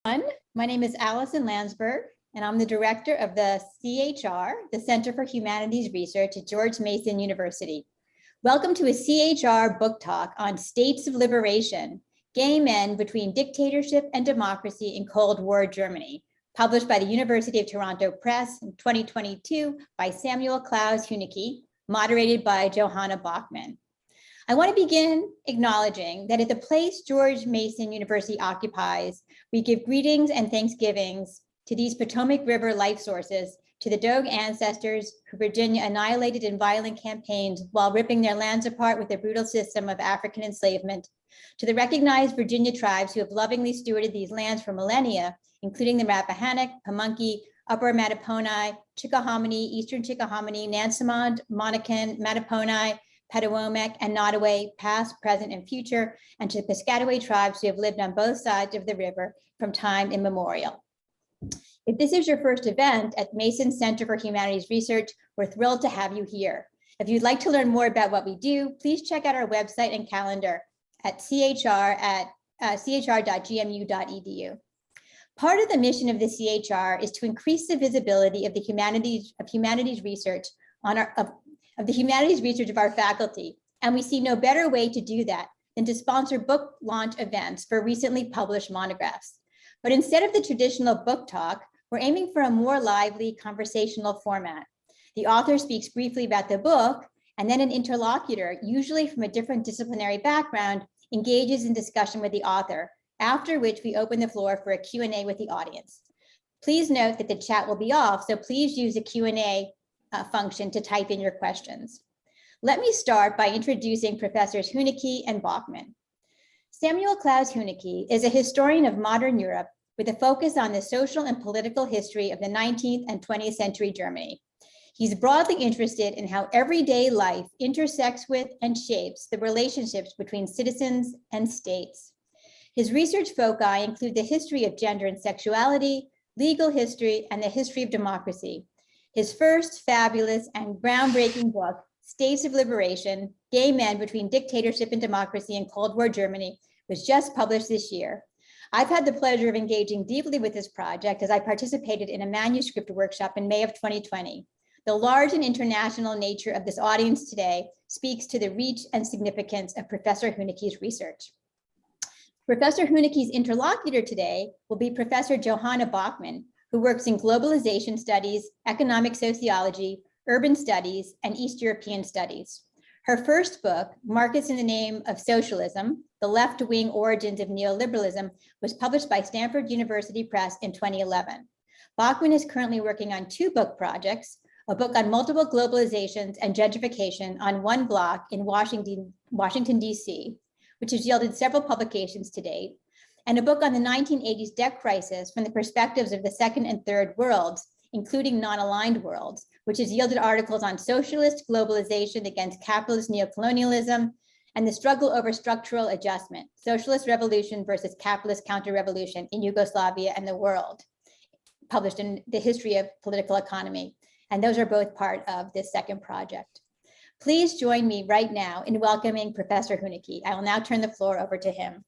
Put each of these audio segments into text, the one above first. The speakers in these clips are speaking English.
My name is Allison Landsberg, and I'm the director of the CHR, the Center for Humanities Research at George Mason University. Welcome to a CHR book talk on States of Liberation, Gay Men Between Dictatorship and Democracy in Cold War Germany, published by the University of Toronto Press in 2022 by Samuel Clowes Huneke, moderated by Johanna Bockman. I want to begin acknowledging that at the place George Mason University occupies, we give greetings and thanksgivings to these Potomac River life sources, to the Dogue ancestors who Virginia annihilated in violent campaigns while ripping their lands apart with a brutal system of African enslavement, to the recognized Virginia tribes who have lovingly stewarded these lands for millennia, including the Rappahannock, Pamunkey, Upper Mattaponi, Chickahominy, Eastern Chickahominy, Nansemond, Monacan, Mattaponi, Petawomack, and Nottoway, past, present, and future, and to the Piscataway tribes who have lived on both sides of the river from time immemorial. If this is your first event at Mason Center for Humanities Research, we're thrilled to have you here. If you'd like to learn more about what we do, please check out our website and calendar at chr.gmu.edu. Part of the mission of the CHR is to increase the visibility of the humanities research of the humanities research of our faculty, and we see no better way to do that than to sponsor book launch events for recently published monographs. But instead of the traditional book talk, we're aiming for a more lively conversational format. The author speaks briefly about the book, and then an interlocutor, usually from a different disciplinary background, engages in discussion with the author, after which we open the floor for a Q&A with the audience. Please note that the chat will be off, so please use the Q&A function to type in your questions. Let me start by introducing Professors Huneke and Bockman. Samuel Clowes Huneke is a historian of modern Europe with a focus on the social and political history of the 19th and 20th century Germany. He's broadly interested in how everyday life intersects with and shapes the relationships between citizens and states. His research foci include the history of gender and sexuality, legal history, and the history of democracy. His first fabulous and groundbreaking book, States of Liberation, Gay Men Between Dictatorship and Democracy in Cold War Germany, was just published this year. I've had the pleasure of engaging deeply with this project as I participated in a manuscript workshop in May of 2020. The large and international nature of this audience today speaks to the reach and significance of Professor Huneke's research. Professor Huneke's interlocutor today will be Professor Johanna Bockman, who works in globalization studies, economic sociology, urban studies, and East European studies. Her first book, Markets in the Name of Socialism, The Left-Wing Origins of Neoliberalism, was published by Stanford University Press in 2011. Bockman is currently working on two book projects, a book on multiple globalizations and gentrification on one block in Washington, DC, which has yielded several publications to date, and a book on the 1980s debt crisis from the perspectives of the second and third worlds, including non-aligned worlds, which has yielded articles on socialist globalization against capitalist neocolonialism and the struggle over structural adjustment, socialist revolution versus capitalist counter-revolution in Yugoslavia and the world, published in the History of Political Economy. And those are both part of this second project. Please join me right now in welcoming Professor Huneke. I will now turn the floor over to him.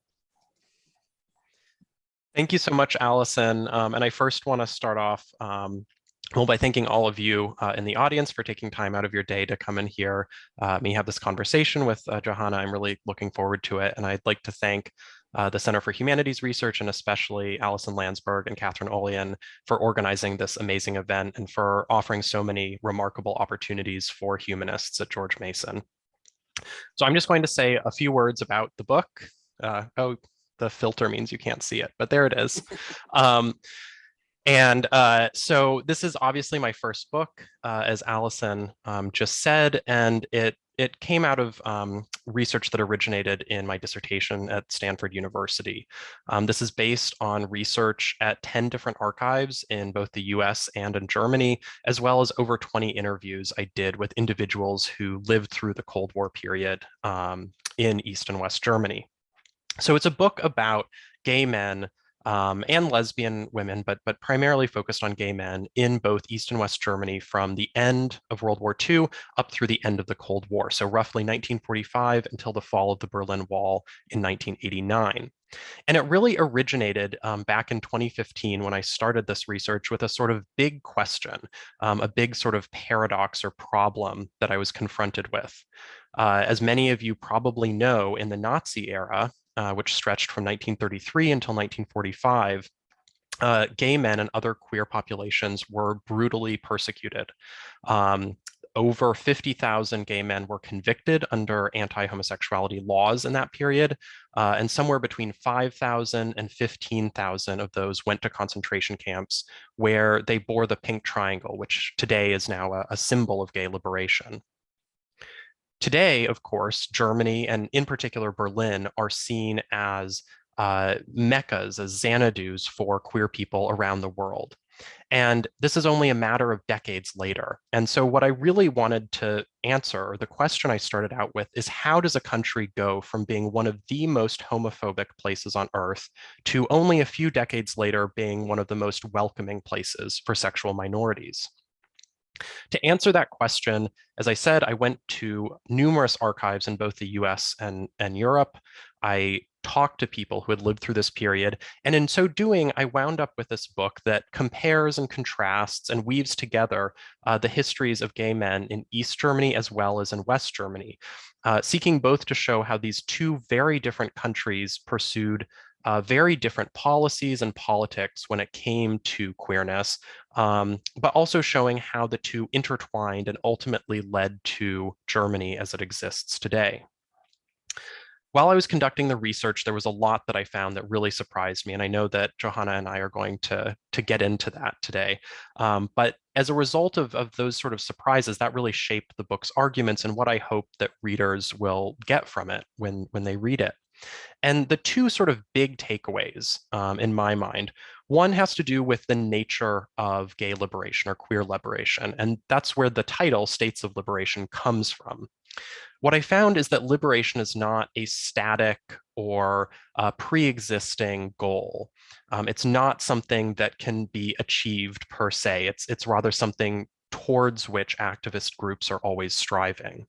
Thank you so much, Allison. And I first want to start off by thanking all of you in the audience for taking time out of your day to come in here, me have this conversation with Johanna. I'm really looking forward to it. And I'd like to thank the Center for Humanities Research, and especially Allison Landsberg and Catherine Olian for organizing this amazing event and for offering so many remarkable opportunities for humanists at George Mason. So I'm just going to say a few words about the book. The filter means you can't see it, but there it is. So this is obviously my first book, as Allison just said, and it came out of research that originated in my dissertation at Stanford University. This is based on research at 10 different archives in both the US and in Germany, as well as over 20 interviews I did with individuals who lived through the Cold War period in East and West Germany. So it's a book about gay men and lesbian women, but primarily focused on gay men in both East and West Germany from the end of World War II up through the end of the Cold War. So roughly 1945 until the fall of the Berlin Wall in 1989. And it really originated back in 2015 when I started this research with a sort of big question, a big sort of paradox or problem that I was confronted with. As many of you probably know, in the Nazi era, which stretched from 1933 until 1945, gay men and other queer populations were brutally persecuted. Um, Over 50,000 gay men were convicted under anti-homosexuality laws in that period, and somewhere between 5,000 and 15,000 of those went to concentration camps where they bore the pink triangle, which today is now a symbol of gay liberation. Today, of course, Germany and in particular Berlin are seen as meccas, as Xanadus for queer people around the world. And this is only a matter of decades later. And so, what I really wanted to answer, the question I started out with, is how does a country go from being one of the most homophobic places on earth to only a few decades later being one of the most welcoming places for sexual minorities? To answer that question, as I said, I went to numerous archives in both the US and Europe. I talked to people who had lived through this period. And in so doing, I wound up with this book that compares and contrasts and weaves together the histories of gay men in East Germany as well as in West Germany, seeking both to show how these two very different countries pursued very different policies and politics when it came to queerness, but also showing how the two intertwined and ultimately led to Germany as it exists today. While I was conducting the research, there was a lot that I found that really surprised me, and I know that Johanna and I are going to get into that today. But as a result of those sort of surprises, that really shaped the book's arguments and what I hope that readers will get from it when they read it. And the two sort of big takeaways in my mind, one has to do with the nature of gay liberation or queer liberation. And that's where the title, States of Liberation, comes from. What I found is that liberation is not a static or pre-existing goal. It's not something that can be achieved per se. It's rather something towards which activist groups are always striving.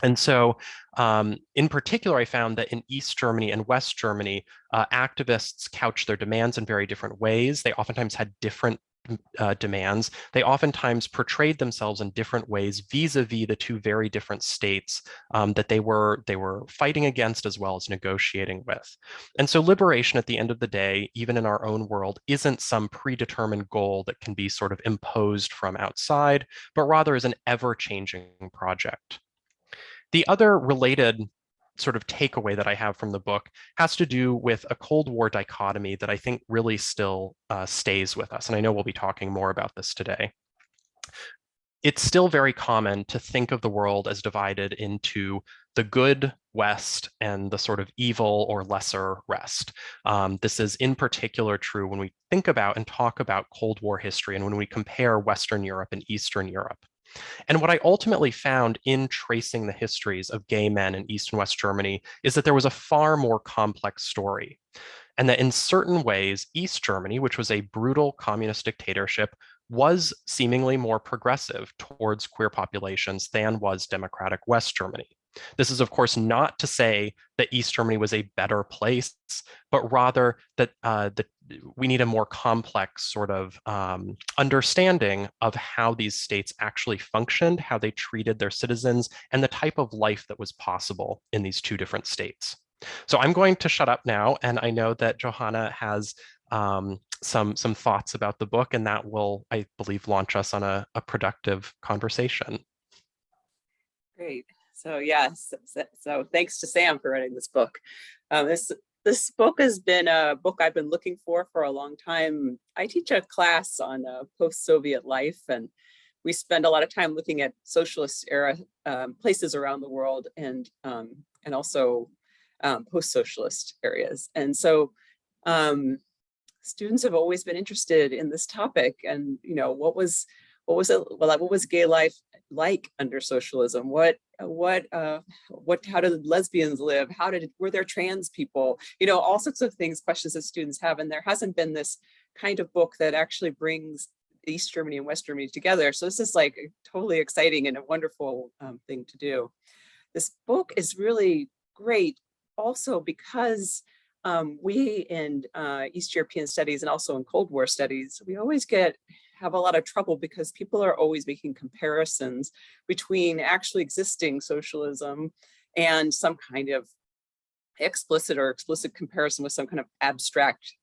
And so, in particular, I found that in East Germany and West Germany, activists couched their demands in very different ways. They oftentimes had different demands. They oftentimes portrayed themselves in different ways vis-a-vis the two very different states that they were fighting against as well as negotiating with. And so liberation at the end of the day, even in our own world, isn't some predetermined goal that can be sort of imposed from outside, but rather is an ever-changing project. The other related sort of takeaway that I have from the book has to do with a Cold War dichotomy that I think really still stays with us. And I know we'll be talking more about this today. It's still very common to think of the world as divided into the good West and the sort of evil or lesser rest. This is in particular true when we think about and talk about Cold War history and when we compare Western Europe and Eastern Europe. And what I ultimately found in tracing the histories of gay men in East and West Germany is that there was a far more complex story. And that in certain ways, East Germany, which was a brutal communist dictatorship, was seemingly more progressive towards queer populations than was democratic West Germany. This is, of course, not to say that East Germany was a better place, but rather that we need a more complex sort of understanding of how these states actually functioned, how they treated their citizens, and the type of life that was possible in these two different states. So I'm going to shut up now, and I know that Johanna has some thoughts about the book, and that will, I believe, launch us on a productive conversation. Great. So yes, so thanks to Sam for writing this book. This book has been a book I've been looking for a long time. I teach a class on post-Soviet life, and we spend a lot of time looking at socialist era places around the world and also post-socialist areas. And so students have always been interested in this topic. And what was gay life like under socialism? How did lesbians live? Were there trans people? All sorts of things, questions that students have. And there hasn't been this kind of book that actually brings East Germany and West Germany together. So this is like totally exciting and a wonderful thing to do. This book is really great also because we in East European studies and also in Cold War studies, we always have a lot of trouble because people are always making comparisons between actually existing socialism and some kind of explicit comparison with some kind of abstract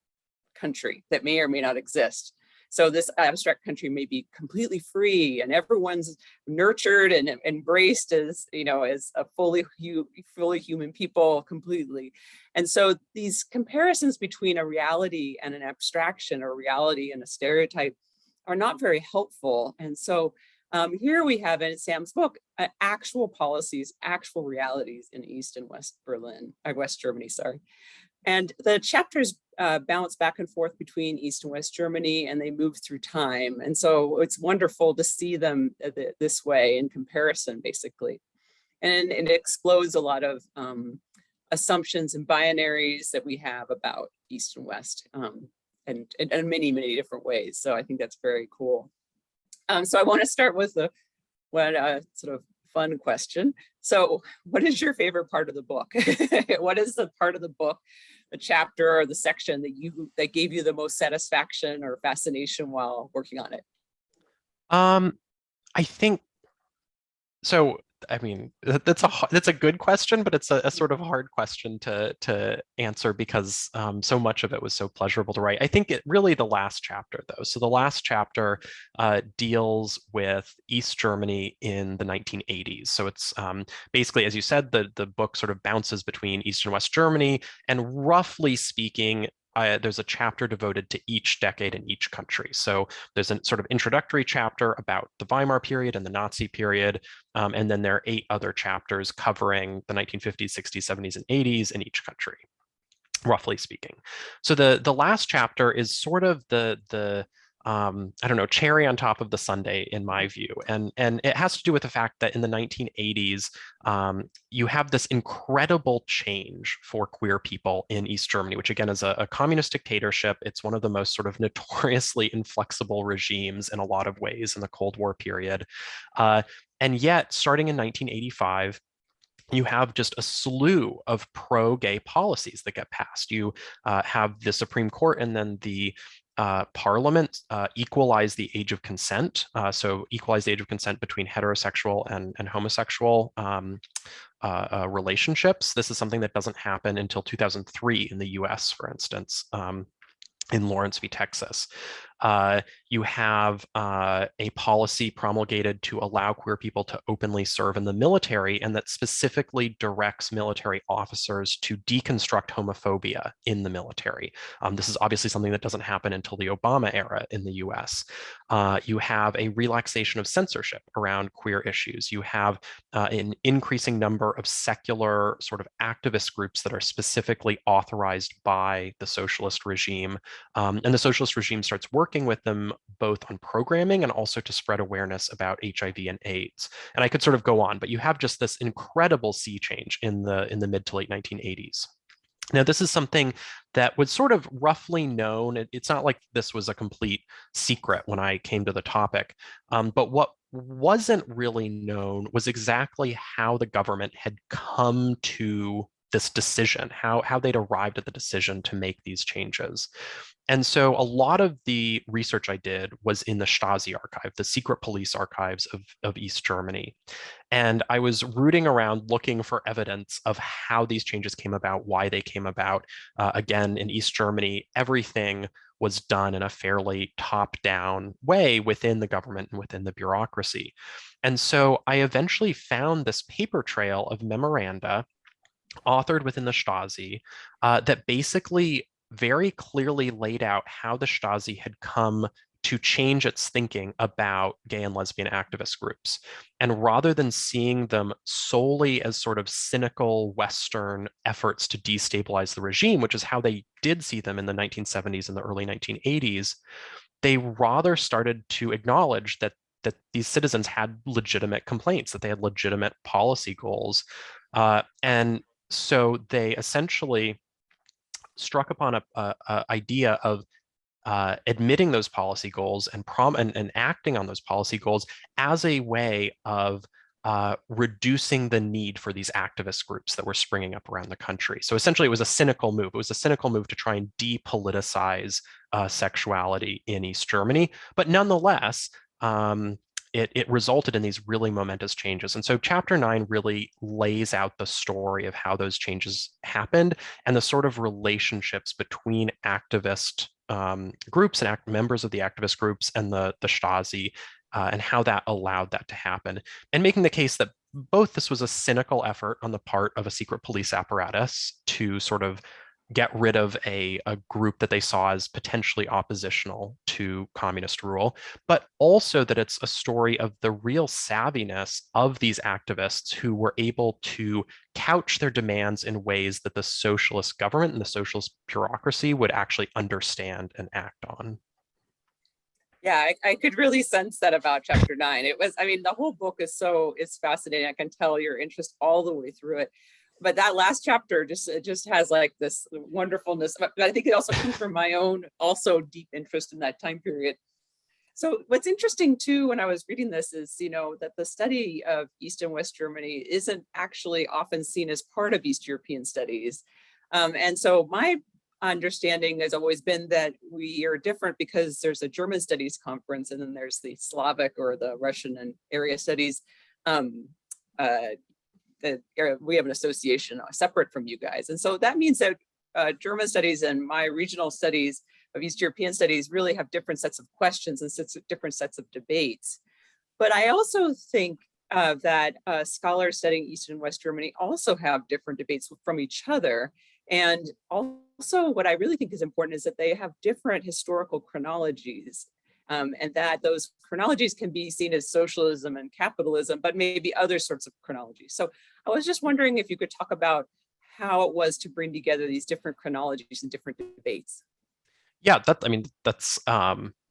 country that may or may not exist. So this abstract country may be completely free and everyone's nurtured and embraced as, as a fully human people completely. And so these comparisons between a reality and an abstraction, or reality and a stereotype, are not very helpful. And so here we have in Sam's book, actual policies, actual realities in East and West Germany, sorry. And the chapters bounce back and forth between East and West Germany, and they move through time. And so it's wonderful to see them this way in comparison, basically. And it explodes a lot of assumptions and binaries that we have about East and West, and in many, many different ways. So I think that's very cool. So I want to start with one sort of fun question. So what is your favorite part of the book? What is the part of the book, the chapter or the section that gave you the most satisfaction or fascination while working on it? I think so. I mean, that's a good question, but it's a sort of hard question to answer because so much of it was so pleasurable to write. I think really the last chapter, though. So the last chapter deals with East Germany in the 1980s. So it's basically, as you said, the book sort of bounces between East and West Germany, and roughly speaking, there's a chapter devoted to each decade in each country. So there's a sort of introductory chapter about the Weimar period and the Nazi period. And then there are 8 other chapters covering the 1950s, 60s, 70s, and 80s in each country, roughly speaking. So the last chapter is sort of the I don't know, cherry on top of the sundae in my view. And it has to do with the fact that in the 1980s, you have this incredible change for queer people in East Germany, which again is a communist dictatorship. It's one of the most sort of notoriously inflexible regimes in a lot of ways in the Cold War period. And yet, starting in 1985, you have just a slew of pro-gay policies that get passed. You have the Supreme Court and then the Parliament equalize the age of consent. So equalize the age of consent between heterosexual and homosexual relationships. This is something that doesn't happen until 2003 in the US, for instance, in Lawrence v. Texas. You have a policy promulgated to allow queer people to openly serve in the military, and that specifically directs military officers to deconstruct homophobia in the military. This is obviously something that doesn't happen until the Obama era in the US. You have a relaxation of censorship around queer issues. You have an increasing number of secular sort of activist groups that are specifically authorized by the socialist regime. And the socialist regime starts working with them both on programming and also to spread awareness about HIV and AIDS. And I could sort of go on, but you have just this incredible sea change in the mid to late 1980s. Now, this is something that was sort of roughly known. It's not like this was a complete secret when I came to the topic, but what wasn't really known was exactly how the government had come to this decision, how they'd arrived at the decision to make these changes. And so a lot of the research I did was in the Stasi archive, the secret police archives of East Germany. And I was rooting around looking for evidence of how these changes came about, why they came about. Again, in East Germany, everything was done in a fairly top-down way within the government and within the bureaucracy. And so I eventually found this paper trail of memoranda authored within the Stasi that basically very clearly laid out how the Stasi had come to change its thinking about gay and lesbian activist groups. And rather than seeing them solely as sort of cynical Western efforts to destabilize the regime, which is how they did see them in the 1970s and the early 1980s, they rather started to acknowledge that these citizens had legitimate complaints, that they had legitimate policy goals. And so they essentially struck upon a idea of admitting those policy goals and acting on those policy goals as a way of reducing the need for these activist groups that were springing up around the country. So essentially, it was a cynical move. It was a cynical move to try and depoliticize sexuality in East Germany. But nonetheless, it resulted in these really momentous changes. And so chapter 9 really lays out the story of how those changes happened and the sort of relationships between activist groups and members of the activist groups and the Stasi, and how that allowed that to happen, and making the case that both this was a cynical effort on the part of a secret police apparatus to sort of get rid of a group that they saw as potentially oppositional to communist rule, but also that it's a story of the real savviness of these activists who were able to couch their demands in ways that the socialist government and the socialist bureaucracy would actually understand and act on. Yeah, I could really sense that about chapter 9. It was, I mean, the whole book is fascinating. I can tell your interest all the way through it. But that last chapter just has like this wonderfulness. But I think it also comes from my own also deep interest in that time period. So what's interesting too, when I was reading this is, that the study of East and West Germany isn't actually often seen as part of East European studies. And so my understanding has always been that we are different because there's a German studies conference and then there's the Slavic or the Russian and area studies. We have an association separate from you guys. And so that means that German studies and my regional studies of East European studies really have different sets of questions and different sets of debates. But I also think that scholars studying East and West Germany also have different debates from each other. And also what I really think is important is that they have different historical chronologies, and that those chronologies can be seen as socialism and capitalism, but maybe other sorts of chronologies. So I was just wondering if you could talk about how it was to bring together these different chronologies and different debates. Yeah, that's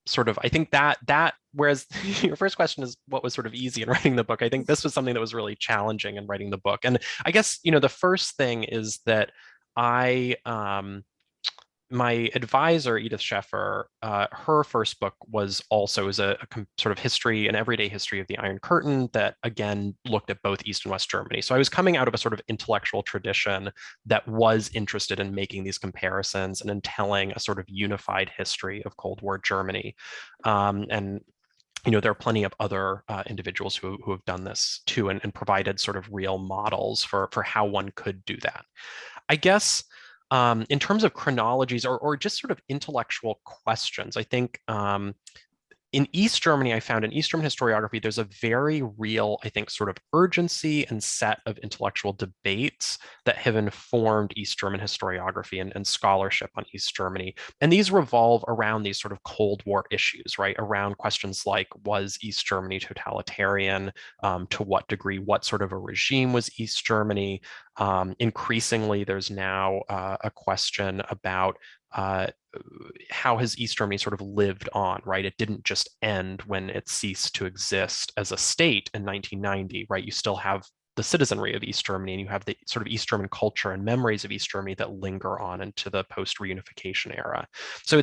sort of, I think that whereas your first question is what was sort of easy in writing the book, I think this was something that was really challenging in writing the book. And I guess, the first thing is that my advisor, Edith Sheffer, her first book was also a sort of history, an everyday history of the Iron Curtain that, again, looked at both East and West Germany. So I was coming out of a sort of intellectual tradition that was interested in making these comparisons and in telling a sort of unified history of Cold War Germany. And there are plenty of other individuals who have done this too, and provided sort of real models for how one could do that. I guess in terms of chronologies or just sort of intellectual questions, I think in East Germany, I found in East German historiography, there's a very real, I think, sort of urgency and set of intellectual debates that have informed East German historiography and scholarship on East Germany. And these revolve around these sort of Cold War issues, right? Around questions like, was East Germany totalitarian? To what degree? What sort of a regime was East Germany? Increasingly, there's now a question about how has East Germany sort of lived on, right? It didn't just end when it ceased to exist as a state in 1990, right? You still have the citizenry of East Germany, and you have the sort of East German culture and memories of East Germany that linger on into the post-reunification era. So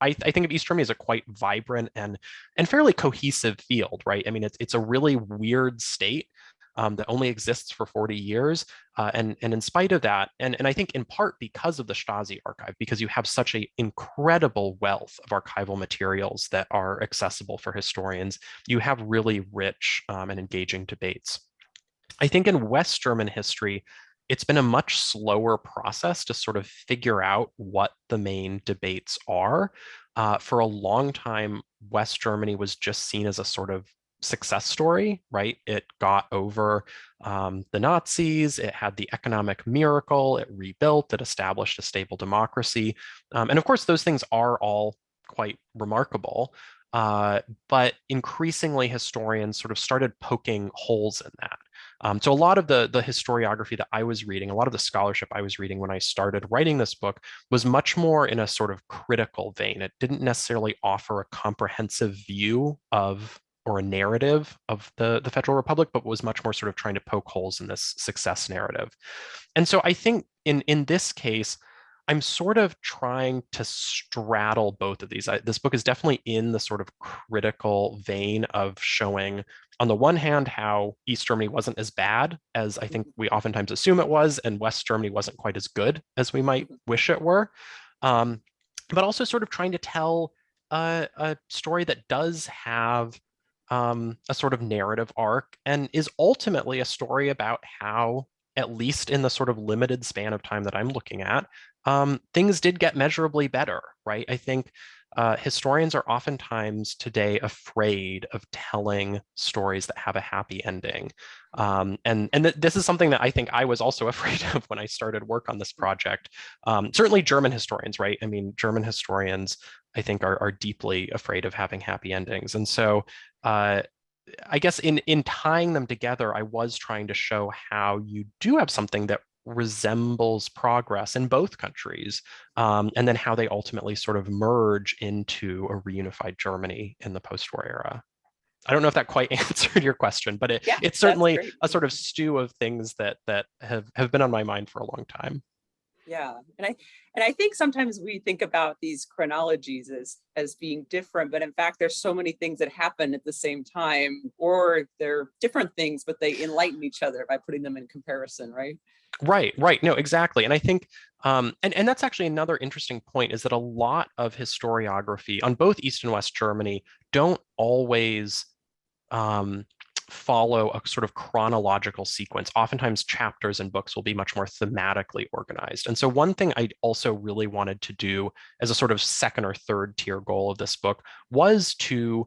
I think of East Germany as a quite vibrant and fairly cohesive field, right? I mean, it's a really weird state that only exists for 40 years. And in spite of that, and I think in part because of the Stasi archive, because you have such an incredible wealth of archival materials that are accessible for historians, you have really rich and engaging debates. I think in West German history, it's been a much slower process to sort of figure out what the main debates are. For a long time, West Germany was just seen as a sort of success story, right? It got over the Nazis, it had the economic miracle, it rebuilt, it established a stable democracy. And of course, those things are all quite remarkable. But increasingly, historians sort of started poking holes in that. So a lot of the historiography that I was reading, a lot of the scholarship I was reading when I started writing this book was much more in a sort of critical vein. It didn't necessarily offer a comprehensive view of or a narrative of the Federal Republic, but was much more sort of trying to poke holes in this success narrative. And so I think in this case, I'm sort of trying to straddle both of these. This book is definitely in the sort of critical vein of showing on the one hand, how East Germany wasn't as bad as I think we oftentimes assume it was, and West Germany wasn't quite as good as we might wish it were. But also sort of trying to tell a story that does have a sort of narrative arc and is ultimately a story about how, at least in the sort of limited span of time that I'm looking at, things did get measurably better, right? I think historians are oftentimes today afraid of telling stories that have a happy ending. This is something that I think I was also afraid of when I started work on this project. Certainly German historians, right? I mean, German historians, I think, are deeply afraid of having happy endings. And so I guess in tying them together, I was trying to show how you do have something that resembles progress in both countries, and then how they ultimately sort of merge into a reunified Germany in the post-war era. I don't know if that quite answered your question, but it's certainly a sort of stew of things that have been on my mind for a long time. Yeah, and I think sometimes we think about these chronologies as being different, but in fact, there's so many things that happen at the same time, or they're different things, but they enlighten each other by putting them in comparison, right? Right. No, exactly. And I think, and that's actually another interesting point, is that a lot of historiography on both East and West Germany don't always follow a sort of chronological sequence. Oftentimes chapters and books will be much more thematically organized. And so one thing I also really wanted to do as a sort of second or third tier goal of this book was to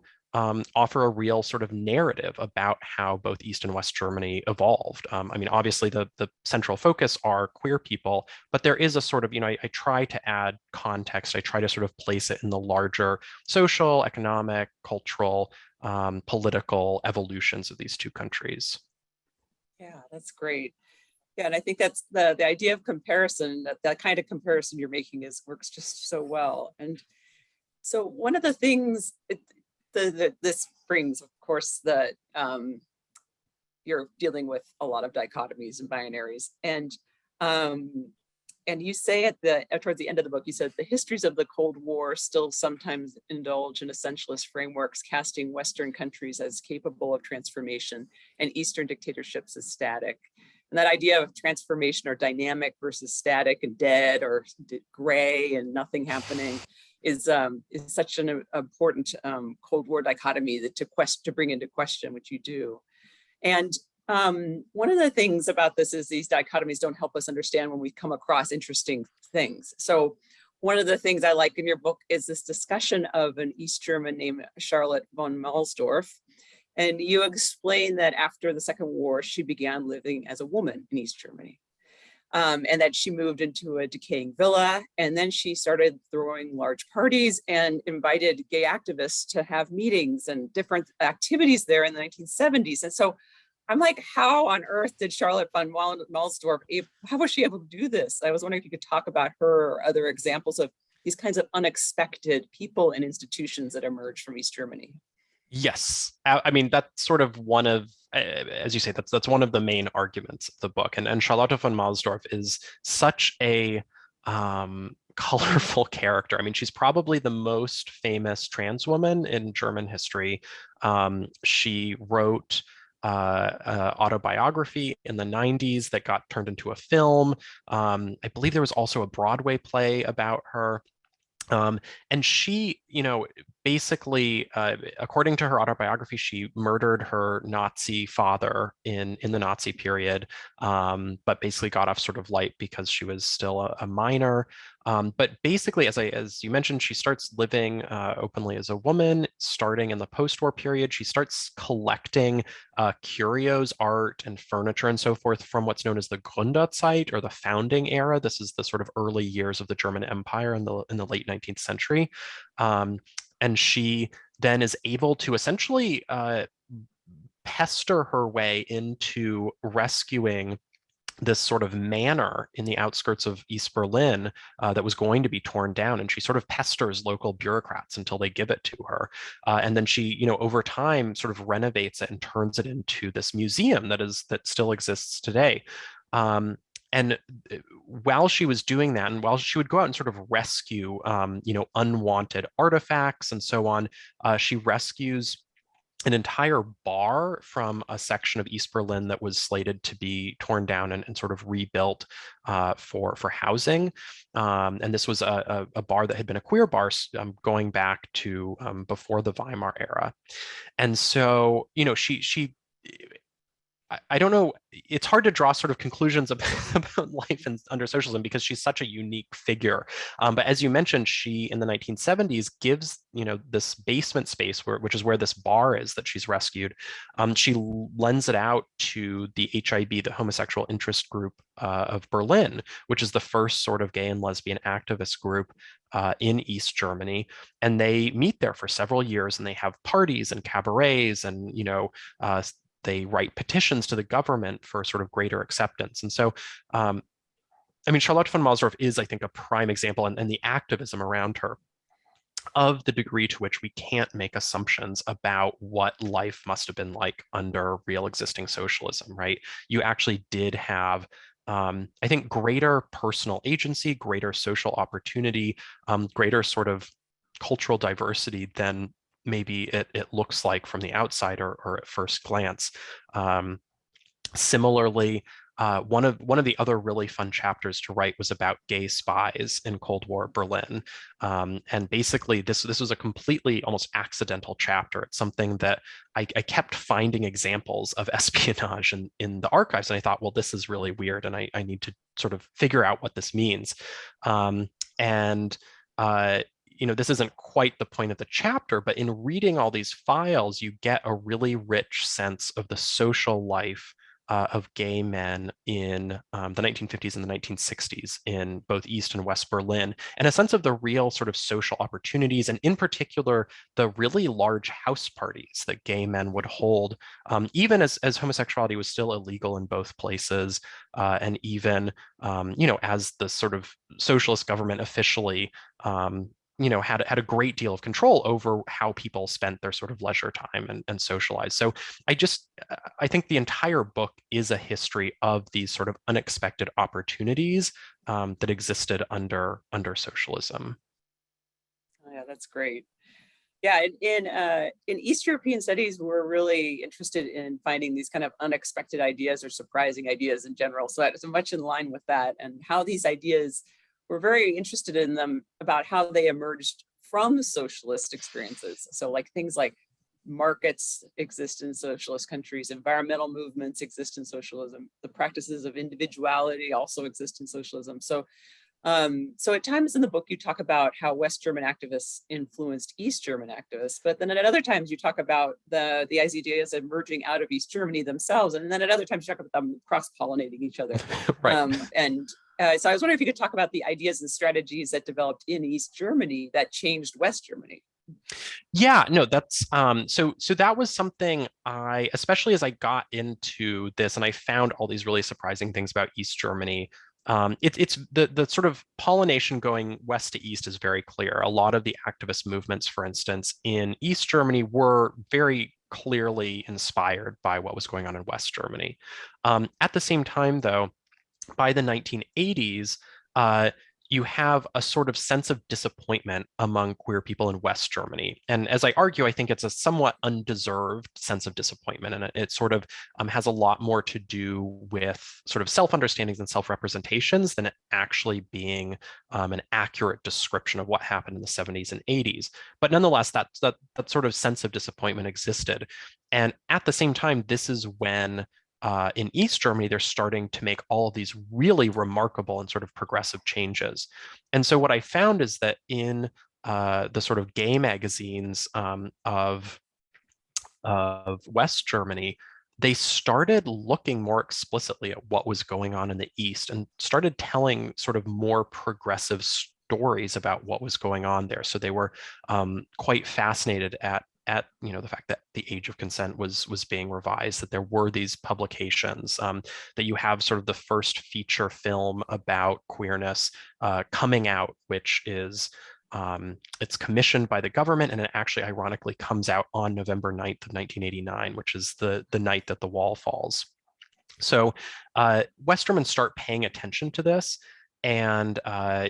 offer a real sort of narrative about how both East and West Germany evolved. I mean, obviously the central focus are queer people, but there is a sort of, I try to add context. I try to sort of place it in the larger social, economic, cultural, political evolutions of these two countries. Yeah, that's great. Yeah, and I think that's the idea of comparison, that kind of comparison you're making works just so well. And so one of the things this brings, of course, that you're dealing with a lot of dichotomies and binaries, and you say towards the end of the book, you said the histories of the Cold War still sometimes indulge in essentialist frameworks, casting Western countries as capable of transformation and Eastern dictatorships as static. And that idea of transformation or dynamic versus static and dead or gray and nothing happening is such an important Cold War dichotomy to bring into question, which you do. And one of the things about this is these dichotomies don't help us understand when we come across interesting things. So one of the things I like in your book is this discussion of an East German named Charlotte von Mahlsdorf. And you explain that after the Second War, she began living as a woman in East Germany. And that she moved into a decaying villa, and then she started throwing large parties and invited gay activists to have meetings and different activities there in the 1970s. And so I'm like, how on earth did Charlotte von Mahlsdorf, how was she able to do this? I was wondering if you could talk about her or other examples of these kinds of unexpected people and institutions that emerged from East Germany. Yes, I mean, that's sort of one of, as you say, that's one of the main arguments of the book. And Charlotte von Mahlsdorf is such a colorful character. I mean, she's probably the most famous trans woman in German history. She wrote autobiography in the 90s that got turned into a film. I believe there was also a Broadway play about her. And she, basically, according to her autobiography, she murdered her Nazi father in the Nazi period, but basically got off sort of light because she was still a minor. But basically, as you mentioned, she starts living openly as a woman, starting in the post-war period. She starts collecting curios, art, and furniture and so forth from what's known as the Gründerzeit, or the founding era. This is the sort of early years of the German Empire in the late 19th century. And she then is able to essentially pester her way into rescuing this sort of manor in the outskirts of East Berlin that was going to be torn down. And she sort of pesters local bureaucrats until they give it to her. And then she, over time sort of renovates it and turns it into this museum that still exists today. And while she was doing that, and while she would go out and sort of rescue, unwanted artifacts and so on, she rescues an entire bar from a section of East Berlin that was slated to be torn down and sort of rebuilt for housing. And this was a bar that had been a queer bar going back to before the Weimar era. And so, you know, she I don't know, it's hard to draw sort of conclusions about life under socialism because she's such a unique figure. But as you mentioned, she in the 1970s gives, you know, this basement space which is where this bar is that she's rescued. She lends it out to the HIB, the Homosexual Interest Group of Berlin, which is the first sort of gay and lesbian activist group in East Germany. And they meet there for several years and they have parties and cabarets and, you know, they write petitions to the government for sort of greater acceptance. And so, I mean, Charlotte von Mausdorff is, I think, a prime example, and the activism around her of the degree to which we can't make assumptions about what life must have been like under real existing socialism, right? You actually did have, I think, greater personal agency, greater social opportunity, greater sort of cultural diversity than maybe it looks like from the outside or at first glance. Similarly, one of the other really fun chapters to write was about gay spies in Cold War Berlin, and basically this was a completely almost accidental chapter. It's something that I kept finding examples of espionage in the archives, and I thought, well, this is really weird, and I need to sort of figure out what this means. And you know, this isn't quite the point of the chapter, but in reading all these files, you get a really rich sense of the social life of gay men in the 1950s and the 1960s in both East and West Berlin, and a sense of the real sort of social opportunities, and in particular, the really large house parties that gay men would hold, even as homosexuality was still illegal in both places, and even, you know, as the sort of socialist government officially you know, had a great deal of control over how people spent their sort of leisure time and socialized. So I think the entire book is a history of these sort of unexpected opportunities that existed under socialism. Oh, yeah, that's great. Yeah, in East European studies, we're really interested in finding these kind of unexpected ideas or surprising ideas in general. So that's much in line with that, and how these ideas, we're very interested in them about how they emerged from socialist experiences. So like things like markets exist in socialist countries, environmental movements exist in socialism, the practices of individuality also exist in socialism. So at times in the book, you talk about how West German activists influenced East German activists, but then at other times you talk about the ideas emerging out of East Germany themselves, and then at other times you talk about them cross-pollinating each other. Right. So I was wondering if you could talk about the ideas and strategies that developed in East Germany that changed West Germany. Yeah, no, that's so that was something especially as I got into this and I found all these really surprising things about East Germany. It's the sort of pollination going west to east is very clear. A lot of the activist movements, for instance, in East Germany were very clearly inspired by what was going on in West Germany. At the same time, though, by the 1980s, you have a sort of sense of disappointment among queer people in West Germany. And as I argue, I think it's a somewhat undeserved sense of disappointment. And it sort of has a lot more to do with sort of self-understandings and self-representations than it actually being an accurate description of what happened in the 70s and 80s. But nonetheless, that sort of sense of disappointment existed. And at the same time, this is when in East Germany, they're starting to make all of these really remarkable and sort of progressive changes. And so what I found is that in the sort of gay magazines of West Germany, they started looking more explicitly at what was going on in the East and started telling sort of more progressive stories about what was going on there. So they were quite fascinated at you know the fact that the age of consent was being revised, that there were these publications, that you have sort of the first feature film about queerness coming out, which is it's commissioned by the government, and it actually ironically comes out on November 9th of 1989, which is the night that the wall falls. So West Germans start paying attention to this, and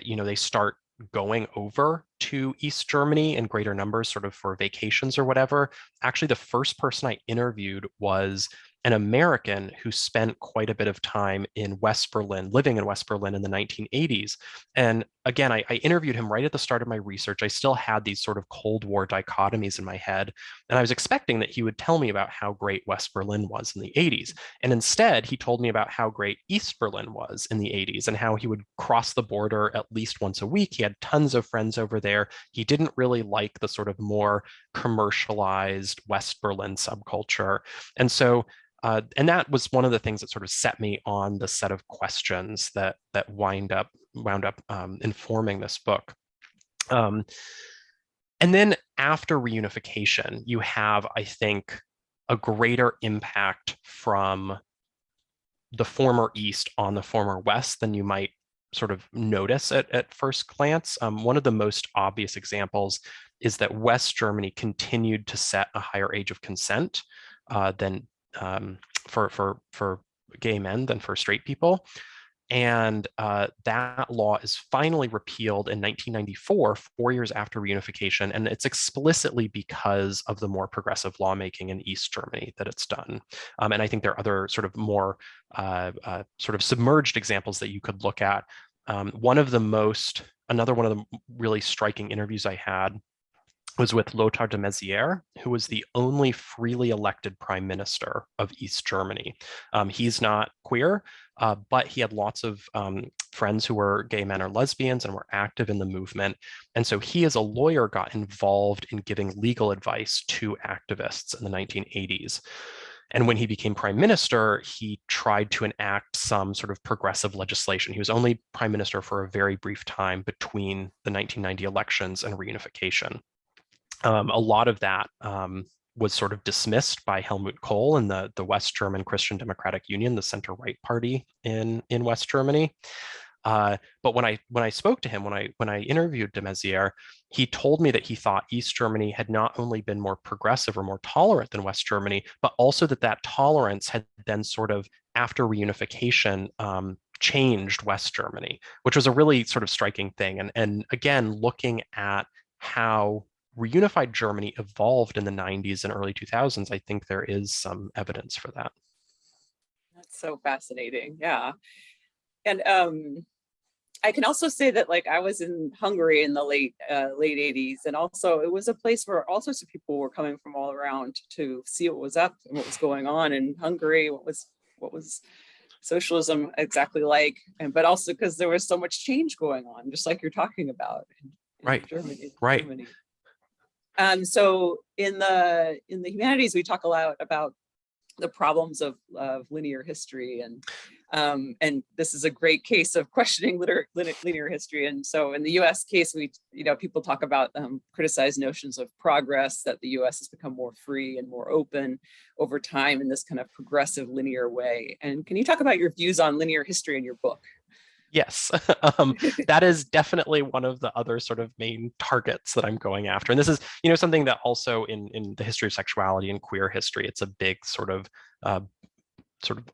you know, they start going over to East Germany in greater numbers, sort of for vacations or whatever. Actually, the first person I interviewed was an American who spent quite a bit of time in West Berlin, living in West Berlin in the 1980s. And again, I interviewed him right at the start of my research. I still had these sort of Cold War dichotomies in my head. And I was expecting that he would tell me about how great West Berlin was in the 80s. And instead, he told me about how great East Berlin was in the 80s and how he would cross the border at least once a week. He had tons of friends over there. He didn't really like the sort of more commercialized West Berlin subculture. And so and that was one of the things that sort of set me on the set of questions that wound up informing this book. And then after reunification, you have, I think, a greater impact from the former East on the former West than you might sort of notice at first glance. One of the most obvious examples is that West Germany continued to set a higher age of consent than for gay men than for straight people. And that law is finally repealed in 1994, 4 years after reunification. And it's explicitly because of the more progressive lawmaking in East Germany that it's done. And I think there are other sort of more sort of submerged examples that you could look at. Another one of the really striking interviews I had was with Lothar de Maizière, who was the only freely elected prime minister of East Germany. He's not queer, but he had lots of friends who were gay men or lesbians and were active in the movement. And so he, as a lawyer, got involved in giving legal advice to activists in the 1980s. And when he became prime minister, he tried to enact some sort of progressive legislation. He was only prime minister for a very brief time between the 1990 elections and reunification. A lot of that was sort of dismissed by Helmut Kohl and the West German Christian Democratic Union, the center-right party in West Germany. But when I spoke to him, when I interviewed de Maizière, he told me that he thought East Germany had not only been more progressive or more tolerant than West Germany, but also that tolerance had then sort of, after reunification, changed West Germany, which was a really sort of striking thing. And again, looking at how reunified Germany evolved in the 90s and early 2000s, I think there is some evidence for that. That's so fascinating. Yeah. And I can also say that, like, I was in Hungary in the late 80s, and also it was a place where all sorts of people were coming from all around to see what was up and what was going on in Hungary, what was socialism exactly like, but also because there was so much change going on, just like you're talking about in Germany. Right. Germany. So in the humanities, we talk a lot about the problems of linear history, and this is a great case of questioning linear history. And so in the U.S. case, people talk about criticize notions of progress, that the U.S. has become more free and more open over time in this kind of progressive linear way. And can you talk about your views on linear history in your book? Yes, that is definitely one of the other sort of main targets that I'm going after. And this is, something that also in the history of sexuality and queer history, it's a big sort of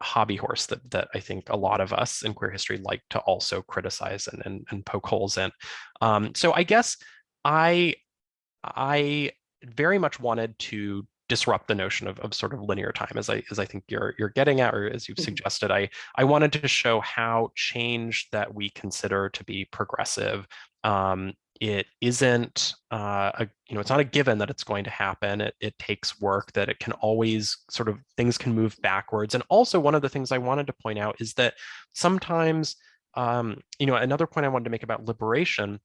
hobby horse that I think a lot of us in queer history like to also criticize and poke holes in. So I guess I very much wanted to disrupt the notion of sort of linear time, as I think you're getting at, or as you've suggested. I wanted to show how change that we consider to be progressive, it isn't it's not a given that it's going to happen. It takes work, that it can always things can move backwards. And also, one of the things I wanted to point out is that sometimes another point I wanted to make about liberation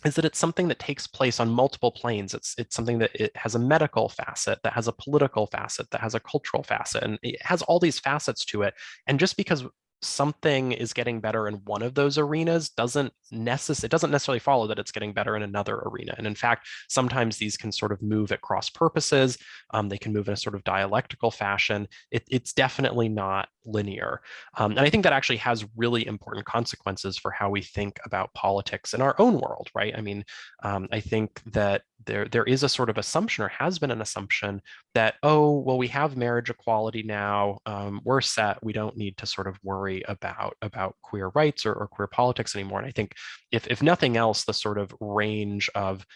is that it's something that takes place on multiple planes. It's something that it has a medical facet, that has a political facet, that has a cultural facet, and it has all these facets to it. And just because something is getting better in one of those arenas doesn't necessarily follow that it's getting better in another arena. And in fact, sometimes these can sort of move at cross purposes. They can move in a sort of dialectical fashion. It's definitely not linear. And I think that actually has really important consequences for how we think about politics in our own world, right? I mean, I think that there is a sort of assumption, or has been an assumption, that, oh, well, we have marriage equality now, we're set, we don't need to sort of worry about queer rights or queer politics anymore. And I think if nothing else, the sort of range of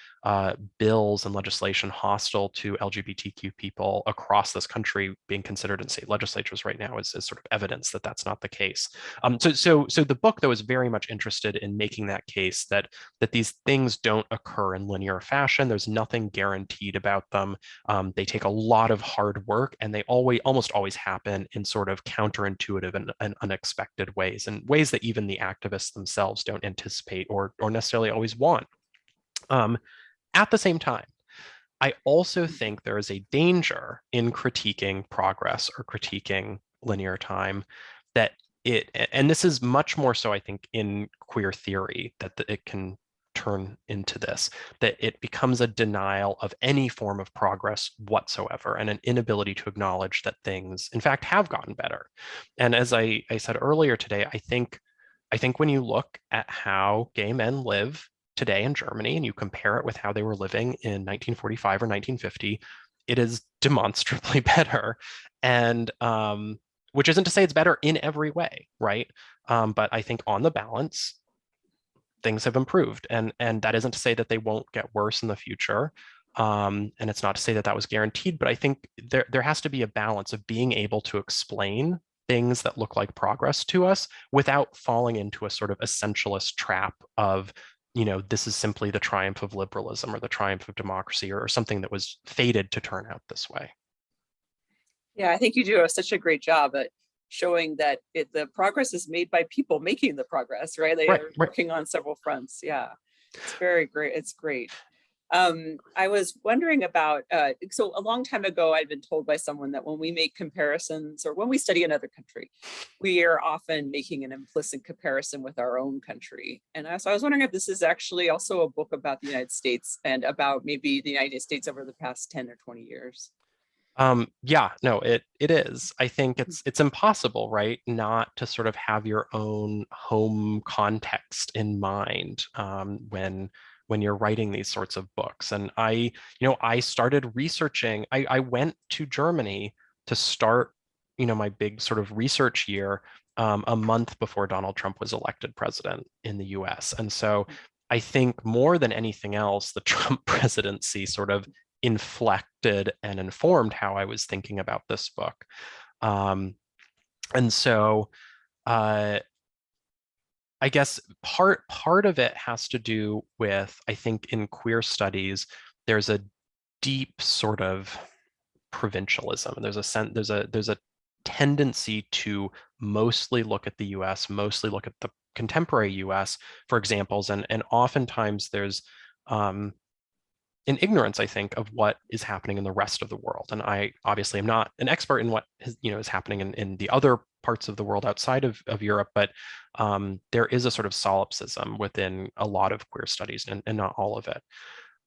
bills and legislation hostile to LGBTQ people across this country being considered in state legislatures right now is sort of evidence that that's not the case. So the book, though, is very much interested in making that case that these things don't occur in linear fashion. There's nothing guaranteed about them. They take a lot of hard work, and they almost always happen in sort of counterintuitive and unexpected ways, and ways that even the activists themselves don't anticipate or necessarily always want. At the same time, I also think there is a danger in critiquing progress or critiquing linear time, that and this is much more so, I think, in queer theory, that it can turn into this, that it becomes a denial of any form of progress whatsoever, and an inability to acknowledge that things, in fact, have gotten better. And as I said earlier today, I think when you look at how gay men live today in Germany, and you compare it with how they were living in 1945 or 1950, it is demonstrably better. And which isn't to say it's better in every way, right? But I think on the balance, things have improved, and that isn't to say that they won't get worse in the future. And it's not to say that that was guaranteed, but I think there has to be a balance of being able to explain things that look like progress to us without falling into a sort of essentialist trap of, this is simply the triumph of liberalism or the triumph of democracy, or something that was fated to turn out this way. Yeah, I think you do such a great job at showing that the progress is made by people making the progress, right? They are working on several fronts. Yeah, it's very great. It's great. I was wondering about, so a long time ago, I'd been told by someone that when we make comparisons, or when we study another country, we are often making an implicit comparison with our own country. And so I was wondering if this is actually also a book about the United States, and about maybe the United States over the past 10 or 20 years. Yeah, no, it is. I think it's impossible, right, not to sort of have your own home context in mind when you're writing these sorts of books. And I started researching. I went to Germany to start, my big sort of research year a month before Donald Trump was elected president in the US. And so I think more than anything else, the Trump presidency sort of inflected and informed how I was thinking about this book. And so I guess part of it has to do with, I think in queer studies, there's a deep sort of provincialism, and there's a tendency to mostly look at the US, mostly look at the contemporary US for examples, and oftentimes there's an ignorance, I think, of what is happening in the rest of the world. And I obviously am not an expert in what is happening in the other parts of the world outside of Europe, but there is a sort of solipsism within a lot of queer studies, and not all of it.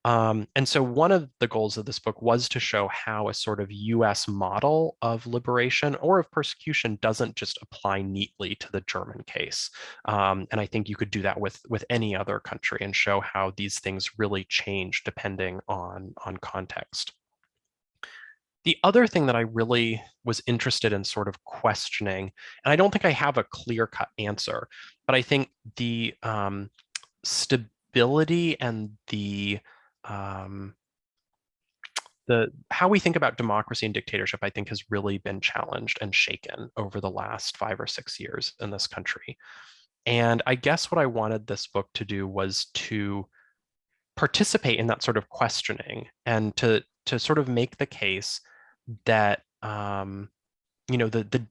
And so one of the goals of this book was to show how a sort of US model of liberation or of persecution doesn't just apply neatly to the German case. And I think you could do that with any other country, and show how these things really change depending on context. The other thing that I really was interested in sort of questioning, and I don't think I have a clear-cut answer, but I think the stability and the how we think about democracy and dictatorship, I think, has really been challenged and shaken over the last 5 or 6 years in this country. And I guess what I wanted this book to do was to participate in that sort of questioning, and to sort of make the case that the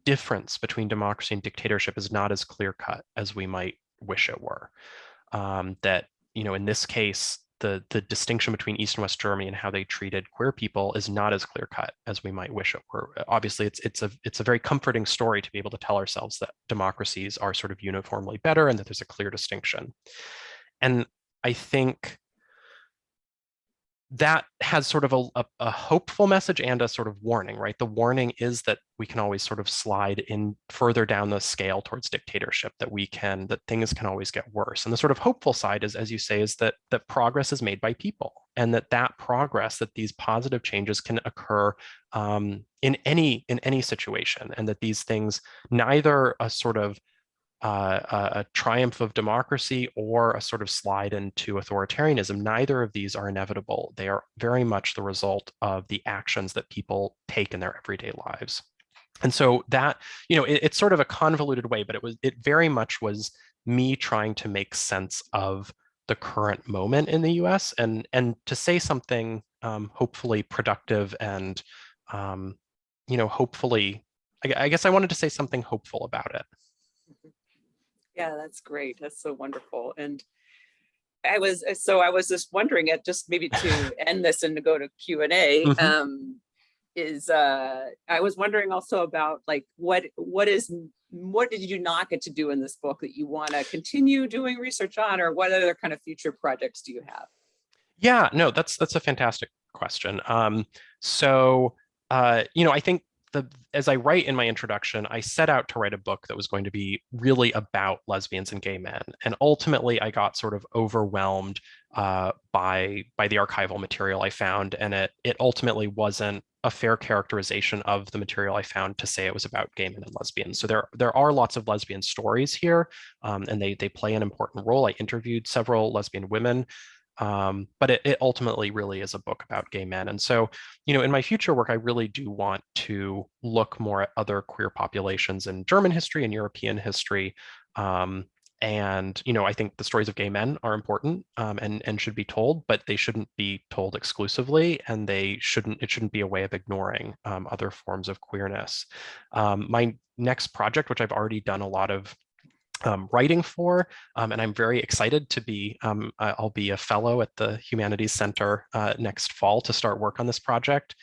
difference between democracy and dictatorship is not as clear cut as we might wish it were. That in this case, the distinction between East and West Germany and how they treated queer people is not as clear cut as we might wish it were. Obviously, it's a very comforting story to be able to tell ourselves that democracies are sort of uniformly better, and that there's a clear distinction. And I think that has sort of a hopeful message and a sort of warning, right? The warning is that we can always sort of slide in further down the scale towards dictatorship, that things can always get worse. And the sort of hopeful side is, as you say, is that progress is made by people, and that progress, that these positive changes can occur in any situation, and that these things, neither a sort of a triumph of democracy or a sort of slide into authoritarianism, neither of these are inevitable. They are very much the result of the actions that people take in their everyday lives. And so that, it's sort of a convoluted way, but it very much was me trying to make sense of the current moment in the US, and to say something hopefully productive and hopefully, I guess I wanted to say something hopeful about it. Yeah, that's great. That's so wonderful. And I was just wondering, at just maybe to end this and to go to Q&A, I was wondering also about, like, what did you not get to do in this book that you want to continue doing research on, or what other kind of future projects do you have? Yeah, no, that's a fantastic question. I think as I write in my introduction, I set out to write a book that was going to be really about lesbians and gay men. And ultimately, I got sort of overwhelmed by the archival material I found. And it ultimately wasn't a fair characterization of the material I found to say it was about gay men and lesbians. So there are lots of lesbian stories here, and they play an important role. I interviewed several lesbian women. But it ultimately really is a book about gay men. And so, in my future work, I really do want to look more at other queer populations in German history and European history. I think the stories of gay men are important and should be told, but they shouldn't be told exclusively, and it shouldn't be a way of ignoring other forms of queerness. My next project, which I've already done a lot of writing for, and I'm very excited to be, I'll be a fellow at the Humanities Center next fall to start work on this project,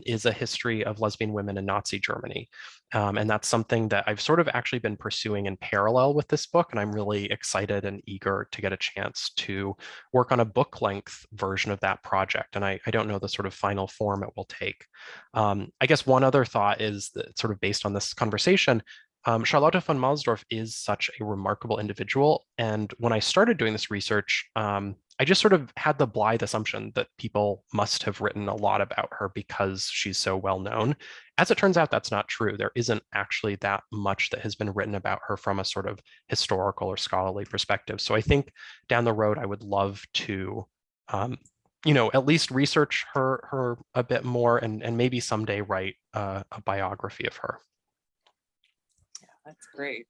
is a history of lesbian women in Nazi Germany. And that's something that I've sort of actually been pursuing in parallel with this book, and I'm really excited and eager to get a chance to work on a book-length version of that project. And I don't know the sort of final form it will take. I guess one other thought is that, sort of based on this conversation, Charlotte von Mahlsdorf is such a remarkable individual. And when I started doing this research, I just sort of had the blithe assumption that people must have written a lot about her because she's so well known. As it turns out, that's not true. There isn't actually that much that has been written about her from a sort of historical or scholarly perspective. So I think down the road, I would love to at least research her a bit more, and maybe someday write a biography of her. That's great.